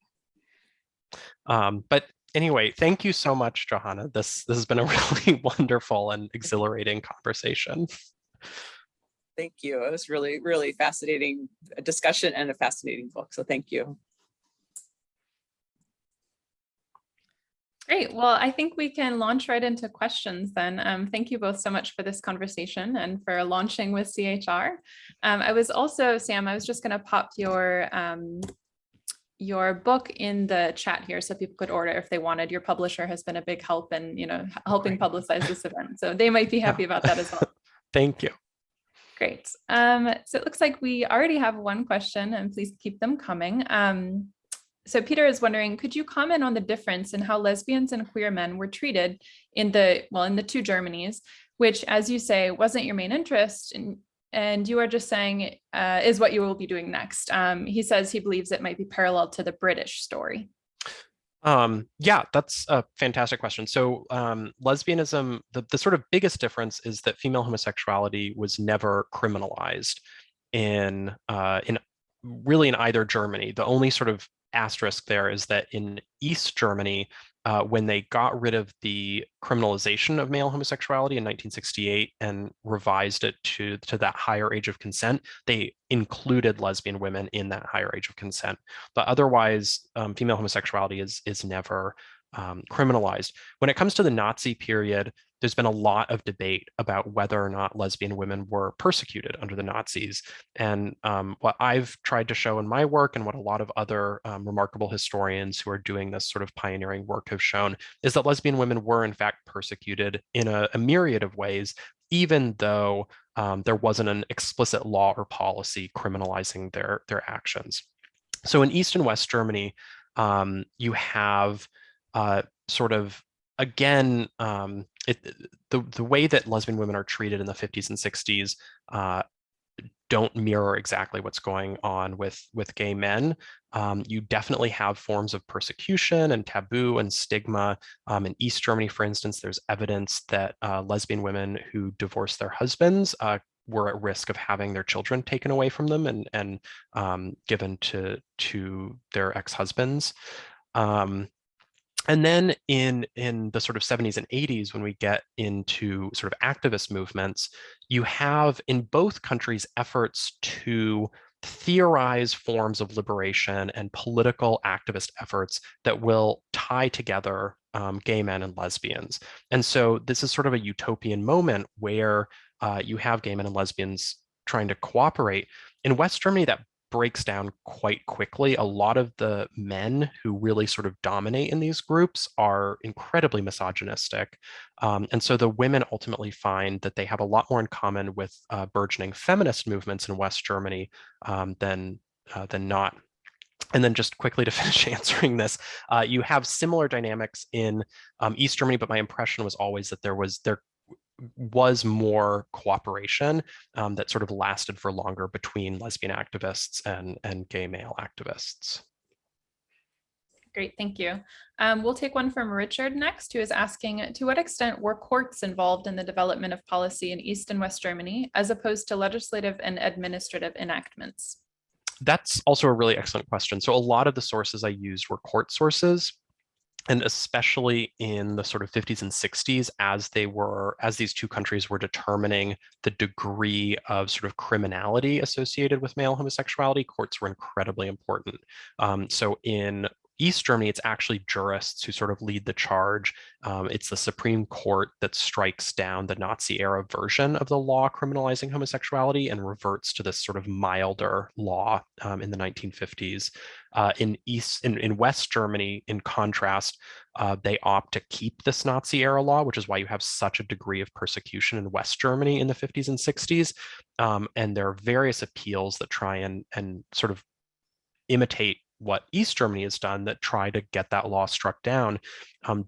But anyway, thank you so much, Johanna. This has been a really wonderful and exhilarating conversation. Thank you. It was really, really fascinating discussion and a fascinating book. So thank you. Great. Well, I think we can launch right into questions then. Thank you both so much for this conversation and for launching with CHR. I was just going to pop your book in the chat here so people could order if they wanted. Your publisher has been a big help in, helping publicize this event. So they might be happy about that as well. Thank you. Great. So it looks like we already have one question, and please keep them coming. So Peter is wondering, could you comment on the difference in how lesbians and queer men were treated in the two Germanys, which, as you say, wasn't your main interest, and you are just saying is what you will be doing next. He says he believes it might be parallel to the British story. Yeah, that's a fantastic question. So lesbianism, the sort of biggest difference is that female homosexuality was never criminalized in really in either Germany. The only sort of asterisk there is that in East Germany, when they got rid of the criminalization of male homosexuality in 1968 and revised it to that higher age of consent, they included lesbian women in that higher age of consent. But otherwise, female homosexuality is never criminalized. When it comes to the Nazi period, there's been a lot of debate about whether or not lesbian women were persecuted under the Nazis. And what I've tried to show in my work, and what a lot of other remarkable historians who are doing this sort of pioneering work have shown, is that lesbian women were in fact persecuted in a myriad of ways, even though there wasn't an explicit law or policy criminalizing their actions. So in East and West Germany, you have sort of, again, the way that lesbian women are treated in the 50s and 60s don't mirror exactly what's going on with gay men. You definitely have forms of persecution and taboo and stigma. In East Germany, for instance, there's evidence that lesbian women who divorced their husbands were at risk of having their children taken away from them and given to their ex-husbands. And then in the sort of 70s and 80s, when we get into sort of activist movements, you have in both countries efforts to theorize forms of liberation and political activist efforts that will tie together gay men and lesbians. And so this is sort of a utopian moment where you have gay men and lesbians trying to cooperate. In West Germany, that breaks down quite quickly. A lot of the men who really sort of dominate in these groups are incredibly misogynistic. And so the women ultimately find that they have a lot more in common with burgeoning feminist movements in West Germany than not. And then just quickly to finish answering this, you have similar dynamics in East Germany, but my impression was always that there was more cooperation that sort of lasted for longer between lesbian activists and gay male activists. Great, thank you. We'll take one from Richard next, who is asking, to what extent were courts involved in the development of policy in East and West Germany, as opposed to legislative and administrative enactments? That's also a really excellent question. So a lot of the sources I used were court sources. And especially in the sort of 50s and 60s, as these two countries were determining the degree of sort of criminality associated with male homosexuality, courts were incredibly important. So in East Germany, it's actually jurists who sort of lead the charge. It's the Supreme Court that strikes down the Nazi-era version of the law criminalizing homosexuality and reverts to this sort of milder law in the 1950s. In West Germany, in contrast, they opt to keep this Nazi-era law, which is why you have such a degree of persecution in West Germany in the 50s and 60s. And there are various appeals that try and sort of imitate what East Germany has done that try to get that law struck down.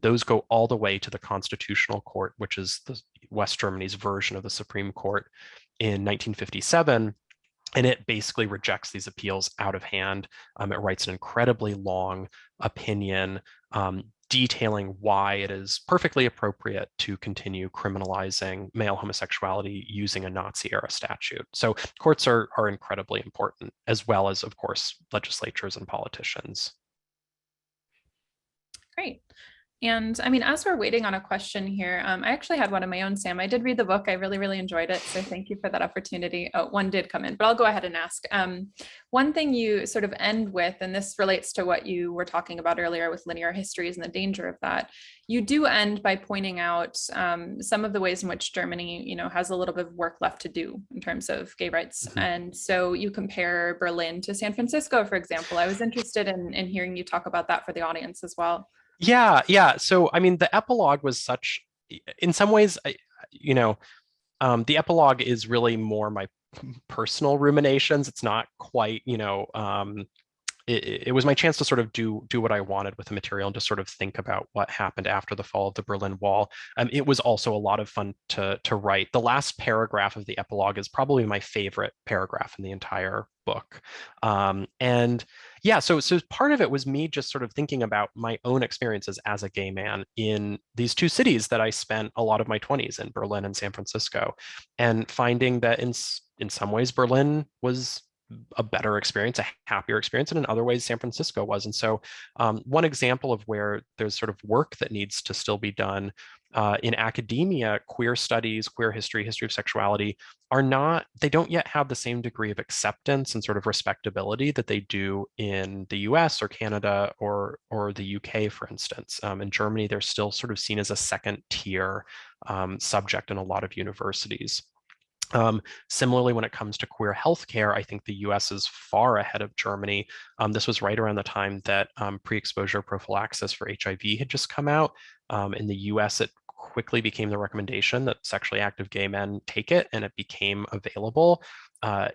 Those go all the way to the Constitutional Court, which is the West Germany's version of the Supreme Court in 1957. And it basically rejects these appeals out of hand. It writes an incredibly long opinion detailing why it is perfectly appropriate to continue criminalizing male homosexuality using a Nazi-era statute. So courts are incredibly important, as well as, of course, legislatures and politicians. Great. And I mean, as we're waiting on a question here, I actually had one of my own, Sam. I did read the book. I really, really enjoyed it. So thank you for that opportunity. Oh, one did come in, but I'll go ahead and ask. One thing you sort of end with, and this relates to what you were talking about earlier with linear histories and the danger of that, you do end by pointing out some of the ways in which Germany, has a little bit of work left to do in terms of gay rights. Mm-hmm. And so you compare Berlin to San Francisco, for example. I was interested in hearing you talk about that for the audience as well. Yeah. So, I mean, the epilogue was such, in some ways, the epilogue is really more my personal ruminations. It's not quite, it was my chance to sort of do what I wanted with the material and to sort of think about what happened after the fall of the Berlin Wall. It was also a lot of fun to write. The last paragraph of the epilogue is probably my favorite paragraph in the entire book. And yeah, so part of it was me just sort of thinking about my own experiences as a gay man in these two cities that I spent a lot of my 20s in, Berlin and San Francisco, and finding that in some ways Berlin was a better experience, a happier experience, and in other ways San Francisco was. And so one example of where there's sort of work that needs to still be done in academia, queer studies, queer history, history of sexuality they don't yet have the same degree of acceptance and sort of respectability that they do in the US or Canada or the UK, for instance. In Germany, they're still sort of seen as a second tier subject in a lot of universities. Similarly, when it comes to queer healthcare, I think the US is far ahead of Germany. This was right around the time that pre-exposure prophylaxis for HIV had just come out. In the US, it quickly became the recommendation that sexually active gay men take it, and it became available.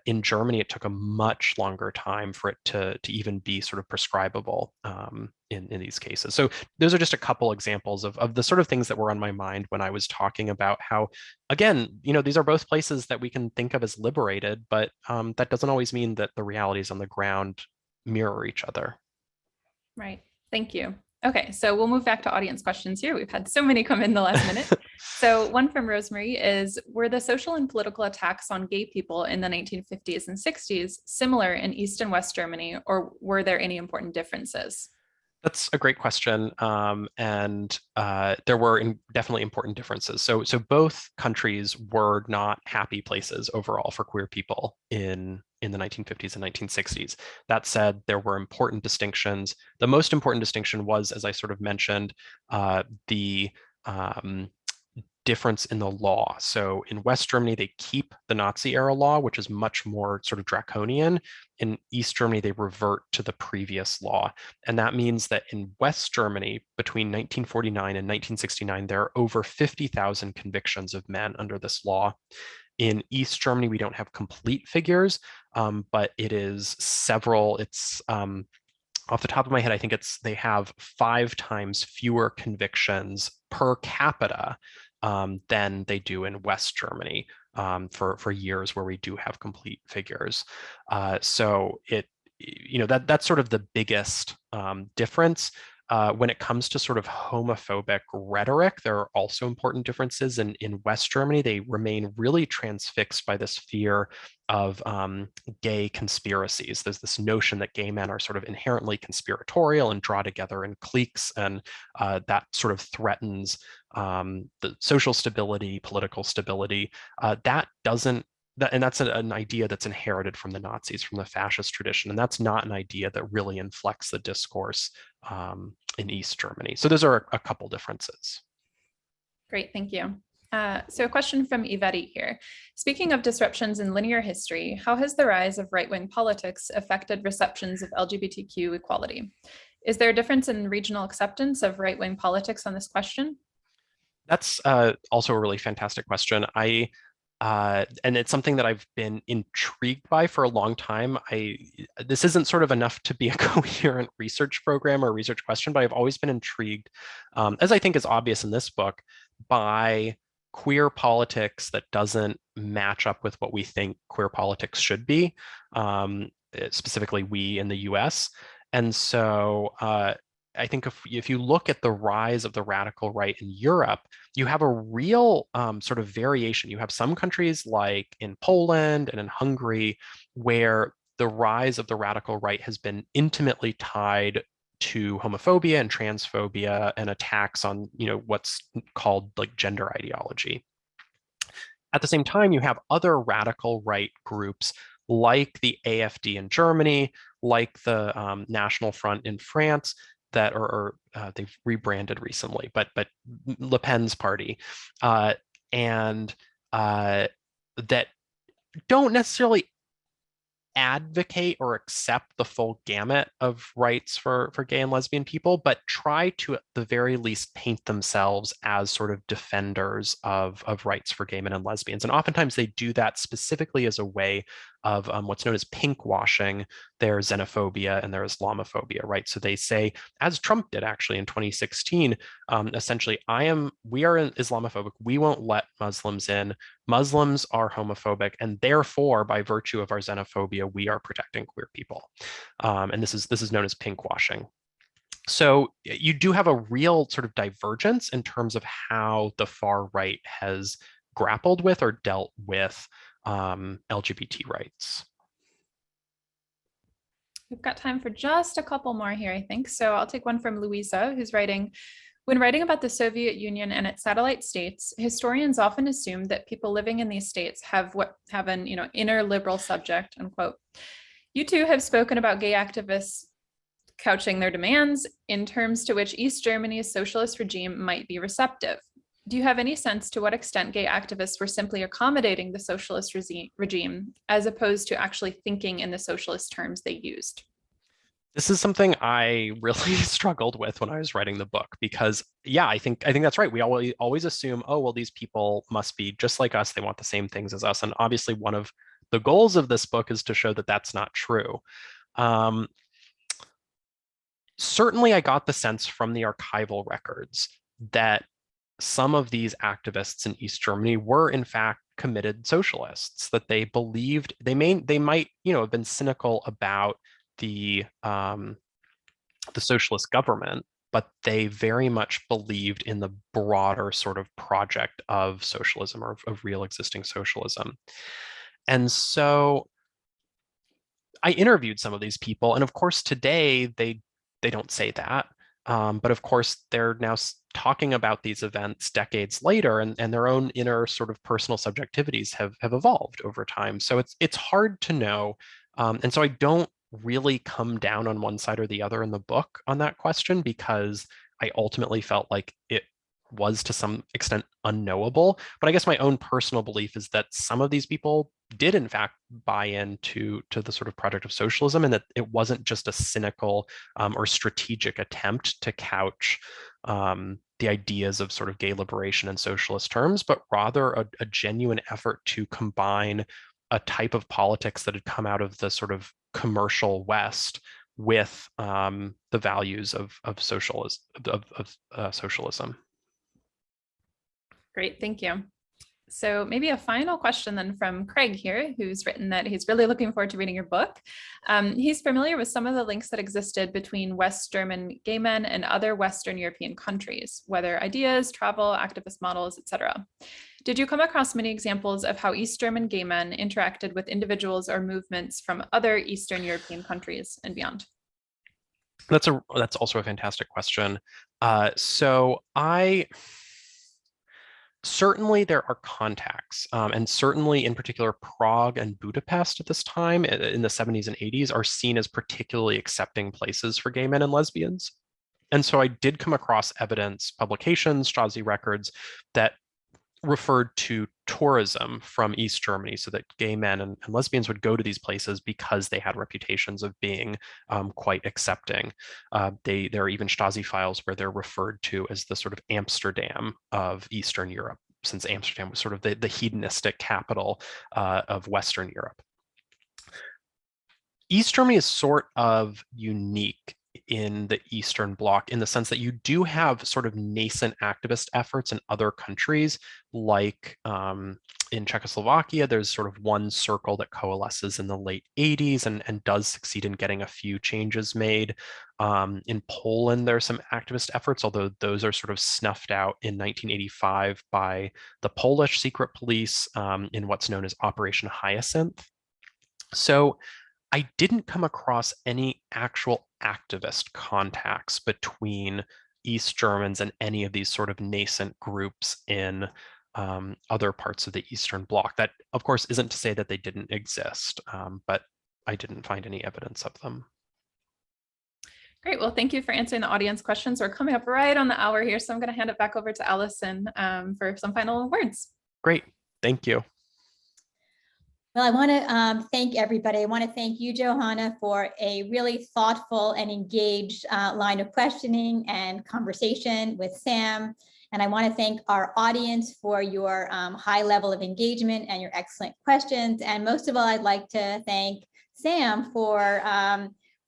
In Germany, it took a much longer time for it to even be sort of prescribable in these cases. So those are just a couple examples of the sort of things that were on my mind when I was talking about how, again, these are both places that we can think of as liberated, but that doesn't always mean that the realities on the ground mirror each other. Right. Thank you. Okay, so we'll move back to audience questions here. We've had so many come in the last minute. So one from Rosemary is, were the social and political attacks on gay people in the 1950s and 60s similar in East and West Germany, or were there any important differences? That's a great question, and there were definitely important differences. So both countries were not happy places overall for queer people in the 1950s and 1960s. That said, there were important distinctions. The most important distinction was, as I sort of mentioned, the difference in the law. So in West Germany, they keep the Nazi era law, which is much more sort of draconian. In East Germany, they revert to the previous law. And that means that in West Germany, between 1949 and 1969, there are over 50,000 convictions of men under this law. In East Germany, we don't have complete figures, but it is several. It's off the top of my head, I think they have 5 times fewer convictions per capita than they do in West Germany for years where we do have complete figures. So that's sort of the biggest difference. When it comes to sort of homophobic rhetoric, there are also important differences. In West Germany, they remain really transfixed by this fear of gay conspiracies. There's this notion that gay men are sort of inherently conspiratorial and draw together in cliques, and that sort of threatens the social stability, political stability. And that's an idea that's inherited from the Nazis, from the fascist tradition. And that's not an idea that really inflects the discourse in East Germany. So those are a couple differences. Great, thank you. So a question from Yvette here. Speaking of disruptions in linear history, how has the rise of right-wing politics affected receptions of LGBTQ equality? Is there a difference in regional acceptance of right-wing politics on this question? That's also a really fantastic question. And it's something that I've been intrigued by for a long time. This isn't sort of enough to be a coherent research program or research question, but I've always been intrigued, as I think is obvious in this book, by queer politics that doesn't match up with what we think queer politics should be, specifically we in the US. And so I think if you look at the rise of the radical right in Europe, you have a real sort of variation. You have some countries like in Poland and in Hungary where the rise of the radical right has been intimately tied to homophobia and transphobia and attacks on, what's called like gender ideology. At the same time, you have other radical right groups like the AfD in Germany, like the National Front in France, that they've rebranded recently, but Le Pen's party, and that don't necessarily advocate or accept the full gamut of rights for gay and lesbian people, but try to, at the very least, paint themselves as sort of defenders of rights for gay men and lesbians. And oftentimes they do that specifically as a way of what's known as pink washing their xenophobia and their Islamophobia, right? So they say, as Trump did actually in 2016, essentially, we are Islamophobic. We won't let Muslims in. Muslims are homophobic, and therefore, by virtue of our xenophobia, we are protecting queer people. And this is known as pink washing. So you do have a real sort of divergence in terms of how the far right has grappled with or dealt with LGBT rights. We've got time for just a couple more here, I think. So I'll take one from Louisa, who's writing, when writing about the Soviet Union and its satellite states, historians often assume that people living in these states have an inner liberal subject, unquote. You two have spoken about gay activists couching their demands in terms to which East Germany's socialist regime might be receptive. Do you have any sense to what extent gay activists were simply accommodating the socialist regime as opposed to actually thinking in the socialist terms they used? This is something I really struggled with when I was writing the book because, yeah, I think that's right. We always assume, oh, well, these people must be just like us. They want the same things as us. And obviously, one of the goals of this book is to show that that's not true. Certainly, I got the sense from the archival records that some of these activists in East Germany were, in fact, committed socialists. That they believed they might, have been cynical about the socialist government, but they very much believed in the broader sort of project of socialism or of real existing socialism. And so I interviewed some of these people, and of course today they don't say that, but of course they're now talking about these events decades later, and their own inner sort of personal subjectivities have evolved over time. So it's hard to know, and so I don't really come down on one side or the other in the book on that question because I ultimately felt like it was to some extent unknowable. But I guess my own personal belief is that some of these people did in fact buy into the sort of project of socialism, and that it wasn't just a cynical or strategic attempt to couch the ideas of sort of gay liberation in socialist terms, but rather a genuine effort to combine a type of politics that had come out of the sort of commercial West with the values of socialism. Great, thank you. So maybe a final question then from Craig here, who's written that he's really looking forward to reading your book. He's familiar with some of the links that existed between West German gay men and other Western European countries, whether ideas, travel, activist models, etc. Did you come across many examples of how East German gay men interacted with individuals or movements from other Eastern European countries and beyond? That's also a fantastic question. Certainly there are contacts, and certainly in particular Prague and Budapest at this time in the 70s and 80s are seen as particularly accepting places for gay men and lesbians. And so I did come across evidence, publications, Stasi records that referred to tourism from East Germany, so that gay men and lesbians would go to these places because they had reputations of being quite accepting. There are even Stasi files where they're referred to as the sort of Amsterdam of Eastern Europe, since Amsterdam was sort of the hedonistic capital of Western Europe. East Germany is sort of unique in the Eastern Bloc in the sense that you do have sort of nascent activist efforts in other countries, like in Czechoslovakia, there's sort of one circle that coalesces in the late 80s and does succeed in getting a few changes made. In Poland, there are some activist efforts, although those are sort of snuffed out in 1985 by the Polish secret police in what's known as Operation Hyacinth. So I didn't come across any actual activist contacts between East Germans and any of these sort of nascent groups in other parts of the Eastern Bloc. That, of course, isn't to say that they didn't exist, but I didn't find any evidence of them. Great. Well, thank you for answering the audience questions. We're coming up right on the hour here, so I'm going to hand it back over to Allison for some final words. Great. Thank you. Well, I want to thank everybody. I want to thank you, Johanna, for a really thoughtful and engaged line of questioning and conversation with Sam. And I want to thank our audience for your high level of engagement and your excellent questions. And most of all, I'd like to thank Sam for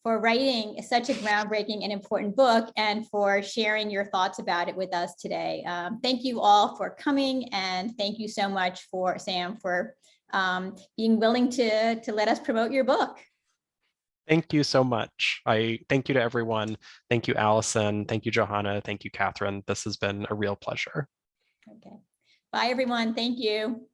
writing such a groundbreaking and important book and for sharing your thoughts about it with us today. Thank you all for coming, and thank you so much for Sam for being willing to let us promote your book. Thank you so much. I thank you to everyone. Thank you, Allison. Thank you, Johanna. Thank you, Catherine. This has been a real pleasure. Okay. Bye, everyone. Thank you.